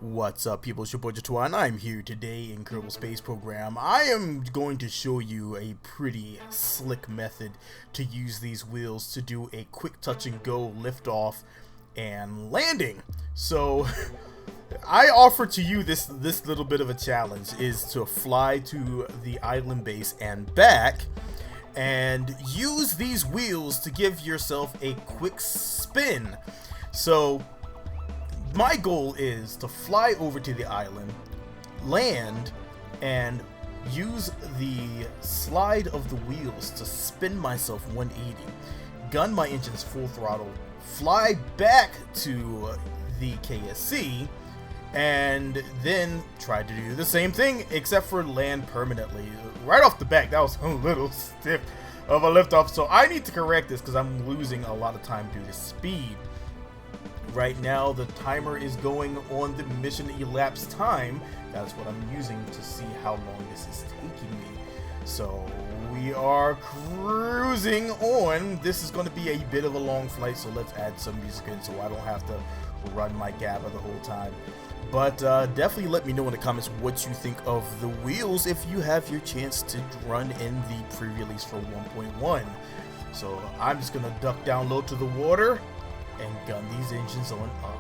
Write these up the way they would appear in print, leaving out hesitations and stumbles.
What's up, people? It's your boy Juno, and I'm here today in Kerbal Space Program. I am going to show you a pretty slick method to use these wheels to do a quick touch and go liftoff and landing. So I offer to you this little bit of a challenge, is to fly to the island base and back and use these wheels to give yourself a quick spin. So my goal is to fly over to the island, land, and use the slide of the wheels to spin myself 180, gun my engines full throttle, fly back to the KSC, and then try to do the same thing except for land permanently. Right off the back, that was a little stiff of a liftoff, so I need to correct this because I'm losing a lot of time due to speed. Right now, the timer is going on the mission elapsed time. That's what I'm using to see how long this is taking me. So we are cruising on. This is going to be a bit of a long flight, so let's add some music in so I don't have to run my GABA the whole time. But definitely let me know in the comments what you think of the wheels if you have your chance to run in the pre-release for 1.1. So I'm just going to duck down low to the water and gun these engines on up.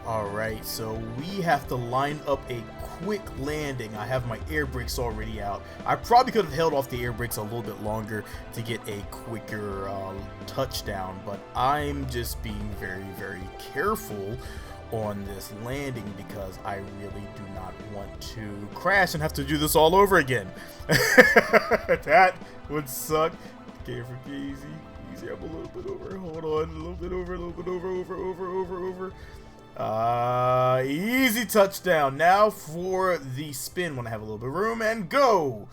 Alright, so we have to line up a quick landing. I have my air brakes already out. I probably could have held off the air brakes a little bit longer to get a quicker touchdown, but I'm just being very, very careful on this landing because I really do not want to crash and have to do this all over again. That would suck. Careful, easy. Easy, I'm a little bit over. Hold on, a little bit over, over. Easy touchdown. Now for the spin when I have a little bit of room, and go.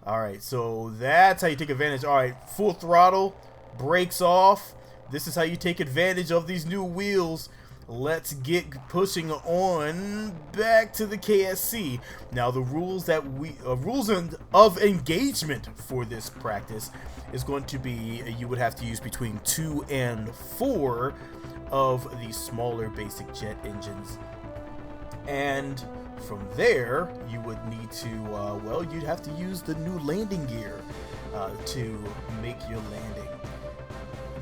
Alright, so that's how you take advantage. Alright, full throttle, brakes off. This is how you take advantage of these new wheels. Let's get pushing on back to the KSC. Now the rules that rules of engagement for this practice is going to be you would have to use between 2 and 4 of the smaller basic jet engines, and from there you would need to well, you'd have to use the new landing gear to make your landing.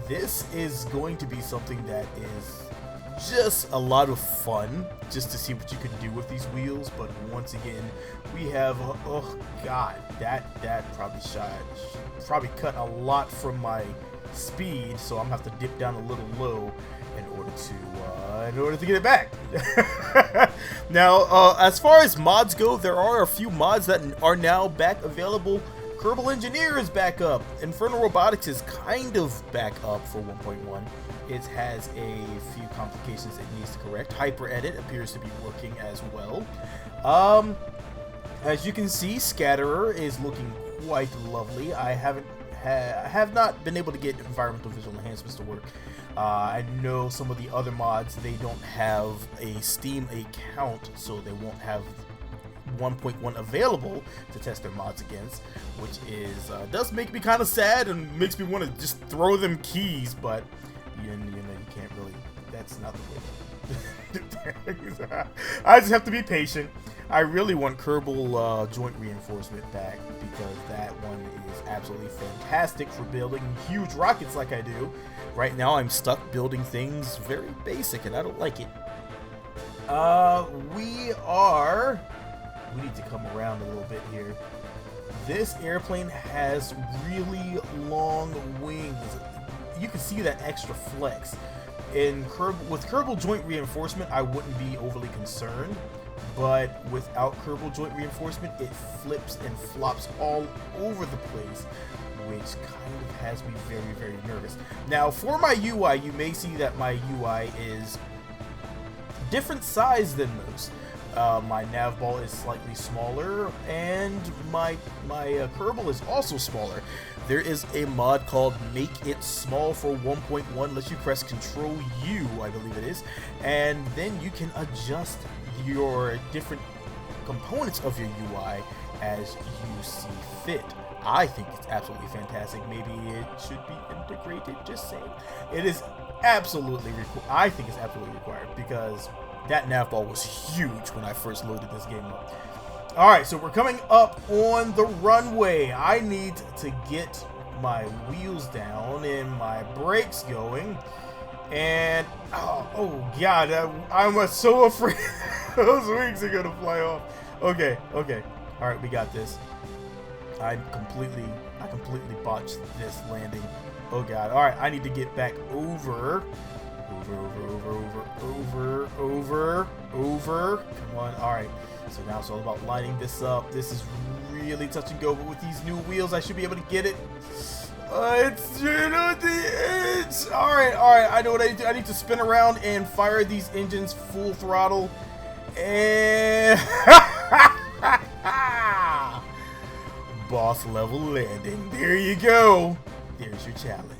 This is going to be something that is just a lot of fun, just to see what you can do with these wheels. But once again, we have oh god, that probably cut a lot from my speed, so I'm gonna have to dip down a little low in order to get it back. Now, as far as mods go, there are a few mods that are now back available. Kerbal Engineer is back up. Infernal Robotics is kind of back up for 1.1. It has a few complications it needs to correct. Hyper Edit appears to be working as well. As you can see, Scatterer is looking quite lovely. I have not been able to get environmental visual enhancements to work. I know some of the other mods, they don't have a Steam account, so they won't have 1.1 available to test their mods against, which is does make me kind of sad and makes me want to just throw them keys, but you know you can't really. That's not the way. I just have to be patient. I really want Kerbal joint reinforcement back because that one is absolutely fantastic for building huge rockets like I do. Right now I'm stuck building things very basic and I don't like it. We need to come around a little bit here. This airplane has really long wings. You can see that extra flex. with Kerbal joint reinforcement, I wouldn't be overly concerned. But without Kerbal joint reinforcement, it flips and flops all over the place, which kind of has me very, very nervous. Now, for my UI, you may see that my UI is different size than most. My nav ball is slightly smaller, and my Kerbal is also smaller. There is a mod called Make It Small for 1.1, lets you press Control U, I believe it is, and then you can adjust your different components of your UI as you see fit. I think it's absolutely fantastic. Maybe it should be integrated, just saying. It is absolutely I think it's absolutely required, because that nav ball was huge when I first loaded this game up. Alright, so we're coming up on the runway. I need to get my wheels down and my brakes going. And, oh god, I'm so afraid those wings are gonna fly off. Okay. Alright, we got this. I completely botched this landing. Oh god. Alright, I need to get back over. Come on. Alright. So now it's all about lining this up. This is really touch and go, but with these new wheels, I should be able to get it. It's at the edge. Alright. I know what I need to do. I need to spin around and fire these engines full throttle. And boss level landing. There you go. There's your challenge.